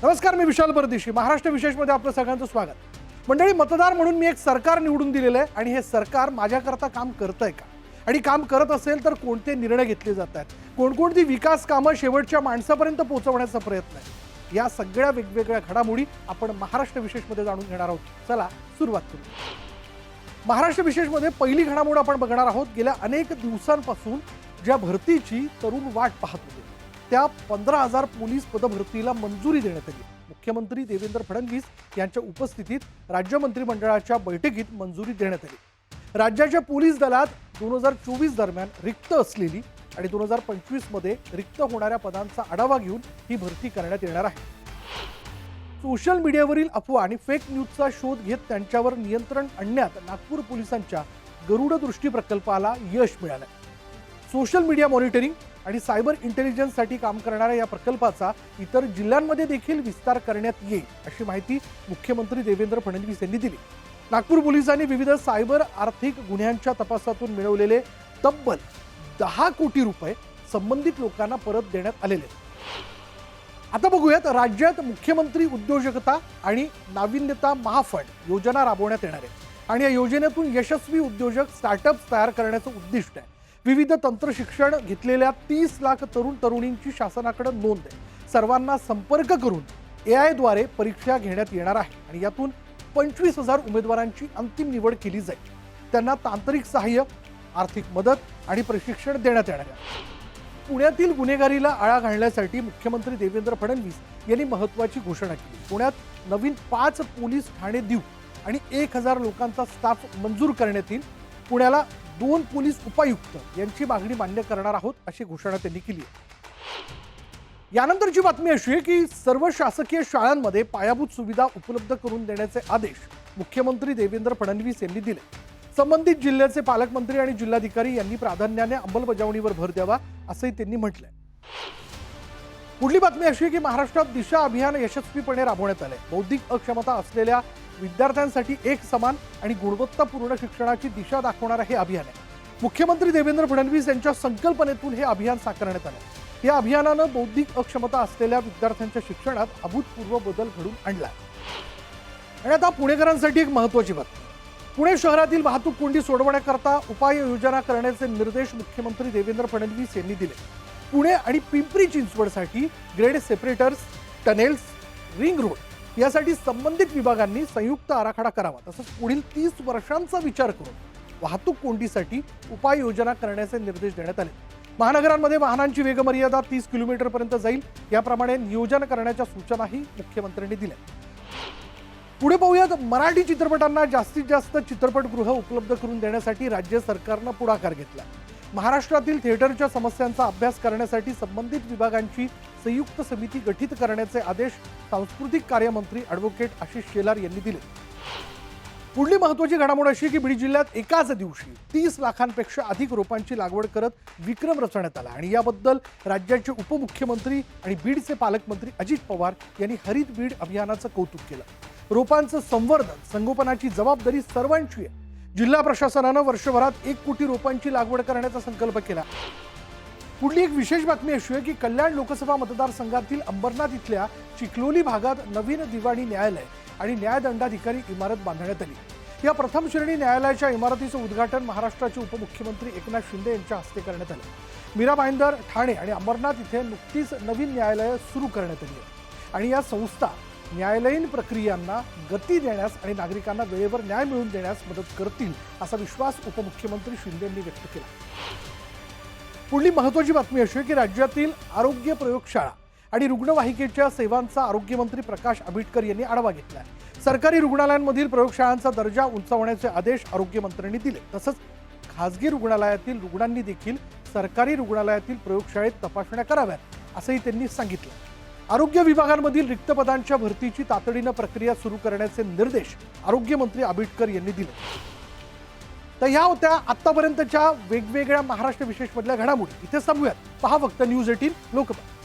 नमस्कार, मी विशाल परदेशी. महाराष्ट्र विशेषमध्ये आपलं सगळ्यांचं स्वागत. मंडळी, मतदार म्हणून मी एक सरकार निवडून दिलेलं आहे आणि हे सरकार माझ्याकरता काम करतंय का, आणि काम करत असेल तर कोणते निर्णय घेतले जात आहेत, कोणकोणती विकास कामं शेवटच्या माणसापर्यंत पोहोचवण्याचा प्रयत्न आहे, या सगळ्या वेगवेगळ्या घडामोडी आपण महाराष्ट्र विशेषमध्ये जाणून घेणार आहोत. चला सुरुवात करू. महाराष्ट्र विशेषमध्ये पहिली घडामोड आपण बघणार आहोत. गेल्या अनेक दिवसांपासून ज्या भरतीची तरुण वाट पाहत होते त्या 15,000 पोलीस पदभरतीला मंजुरी देण्यात आली. मुख्यमंत्री देवेंद्र फडणवीस यांच्या उपस्थितीत राज्य मंत्रिमंडळाच्या बैठकीत मंजुरी देण्यात आली. राज्याच्या पोलीस दलात 2024 दरम्यान रिक्त असलेली आणि 2025 मध्ये रिक्त होणाऱ्या पदांचा आढावा घेऊन ही भरती करण्यात येणार आहे. सोशल मीडियावरील अफवा आणि फेक न्यूजचा शोध घेत त्यांच्यावर नियंत्रण आणण्यात नागपूर पोलिसांच्या गरुड दृष्टी प्रकल्पाला यश मिळालं. सोशल मीडिया मॉनिटरिंग आणि सायबर इंटेलिजन्ससाठी काम करणाऱ्या या प्रकल्पाचा इतर जिल्ह्यांमध्ये देखील विस्तार करण्यात येईल, अशी माहिती मुख्यमंत्री देवेंद्र फडणवीस यांनी दिली. नागपूर पोलिसांनी विविध सायबर आर्थिक गुन्ह्यांच्या तपासातून मिळवलेले तब्बल 10 कोटी रुपये संबंधित लोकांना परत देण्यात आलेले. आता बघूयात, राज्यात मुख्यमंत्री उद्योजकता आणि नाविन्यता महाफंड योजना राबवण्यात येणार आहे आणि या योजनेतून यशस्वी उद्योजक स्टार्टअप्स तयार करण्याचं उद्दिष्ट आहे. विविध तंत्र शिक्षण घेतलेल्या 30 लाख तरुण तरुणींची शासनाकडे नोंद आहे. सर्वांना संपर्क करून AI द्वारे परीक्षा घेण्यात येणार आहे आणि यातून 25,000 उमेदवारांची अंतिम निवड केली जाईल. त्यांना तांत्रिक सहाय्य, आर्थिक मदत आणि प्रशिक्षण देण्यात येणार आहे. पुण्यातील गुन्हेगारीला आळा घालण्यासाठी मुख्यमंत्री देवेंद्र फडणवीस यांनी महत्त्वाची घोषणा केली. पुण्यात नवीन 5 पोलीस ठाणे देऊ आणि 1,000 लोकांचा स्टाफ मंजूर करण्यात येईल. पुण्याला 2 पोलीस उपायुक्त यांची मागणी मान्य करणार आहोत, अशी घोषणा त्यांनी केली आहे. यानंतरची बातमी अशी आहे की सर्व शासकीय शाळांमध्ये पायाभूत सुविधा उपलब्ध करून देण्याचे आदेश मुख्यमंत्री देवेंद्र फडणवीस यांनी दिले. संबंधित जिल्ह्याचे पालकमंत्री आणि जिल्हाधिकारी यांनी प्राधान्याने अंमलबजावणीवर भर द्यावा, असंही त्यांनी म्हटलंय. पुढली बातमी अशी आहे की महाराष्ट्रात दिशा अभियान यशस्वीपणे राबवण्यात आले. बौद्धिक अक्षमता असलेल्या विद्यार्थ्यांसाठी एक समान आणि गुणवत्तापूर्ण शिक्षणाची दिशा दाखवणारे हे अभियान आहे. मुख्यमंत्री देवेंद्र फडणवीस यांच्या संकल्पनेतून हे अभियान साकारण्यात आलं. या अभियानानं बौद्धिक अक्षमता असलेल्या विद्यार्थ्यांच्या शिक्षणात अभूतपूर्व बदल घडून आणला. आणि आता पुणेकरांसाठी एक महत्त्वाची बातमी. पुणे शहरातील वाहतूक कोंडी सोडवण्याकरता उपाययोजना करण्याचे निर्देश मुख्यमंत्री देवेंद्र फडणवीस यांनी दिले. पुणे आणि पिंपरी चिंचवडसाठी grade separators, tunnels, ring road यासाठी संबंधित विभागांनी संयुक्त आराखडा करावा. तसंच पुढील 30 वर्षांचा विचार करून वाहतूक कोंडीसाठी उपाययोजना करण्याचे निर्देश देण्यात आले. महानगरांमध्ये वाहनांची वेगमर्यादा 30 किलोमीटरपर्यंत जाईल, याप्रमाणे नियोजन करण्याच्या सूचनाही मुख्यमंत्र्यांनी दिल्या. पुढे पाहूयात, मराठी चित्रपटांना जास्तीत जास्त चित्रपटगृह उपलब्ध करून देण्यासाठी राज्य सरकारनं पुढाकार घेतला. महाराष्ट्रातील थिएटरच्या समस्यांचा अभ्यास करण्यासाठी संबंधित विभागांची संयुक्त समिती गठीत करण्याचे आदेश सांस्कृतिक कार्यमंत्री ॲडव्होकेट आशिष शेलार यांनी दिले. पुढली महत्त्वाची घडामोड अशी की बीड जिल्ह्यात एकाच दिवशी 30 लाखांपेक्षा अधिक रोपांची लागवड करत विक्रम रचण्यात आला आणि याबद्दल राज्याचे उपमुख्यमंत्री आणि बीडचे पालकमंत्री अजित पवार यांनी हरित बीड अभियानाचं कौतुक केलं. रोपांचं संवर्धन, संगोपनाची जबाबदारी सर्वांची आहे. जिल्हा प्रशासनानं वर्षभरात 1 कोटी रोपांची लागवड करण्याचा संकल्प केला. पुढली एक विशेष बातमी अशी आहे की कल्याण लोकसभा मतदारसंघातील अंबरनाथ इथल्या चिखलोली भागात नवीन दिवाणी न्यायालय आणि न्यायदंडाधिकारी इमारत बांधण्यात आली. या प्रथम श्रेणी न्यायालयाच्या इमारतीचं उद्घाटन महाराष्ट्राचे उपमुख्यमंत्री एकनाथ शिंदे यांच्या हस्ते करण्यात आलं. मीरा भाईंदर, ठाणे आणि अंबरनाथ इथे नुकतीच नवीन न्यायालयं सुरू करण्यात आली आहे आणि या संस्था न्यायालयीन प्रक्रियांना गती देण्यास आणि नागरिकांना वेळेवर न्याय मिळवून देण्यास मदत करतील, असा विश्वास उपमुख्यमंत्री शिंदे यांनी व्यक्त केला. पुढली महत्त्वाची बातमी अशी आहे की राज्यातील आरोग्य प्रयोगशाळा आणि रुग्णवाहिकेच्या सेवांचा आरोग्यमंत्री प्रकाश आंबेडकर यांनी आढावा घेतला. सरकारी रुग्णालयांमधील प्रयोगशाळांचा दर्जा उंचावण्याचे आदेश आरोग्यमंत्र्यांनी दिले. तसंच खासगी रुग्णालयातील रुग्णांनी देखील सरकारी रुग्णालयातील प्रयोगशाळेत तपासण्या कराव्यात, असंही त्यांनी सांगितलं. आरोग्य विभागांमधील रिक्त पदांच्या भरतीची तातडीनं प्रक्रिया सुरू करण्याचे निर्देश आरोग्यमंत्री आंबेडकर यांनी दिले. तर ह्या होत्या आतापर्यंतच्या वेगवेगळ्या महाराष्ट्र विशेषमधल्या घडामोडी. इथे थांबूयात. पहा फक्त न्यूज 18 लोकमत.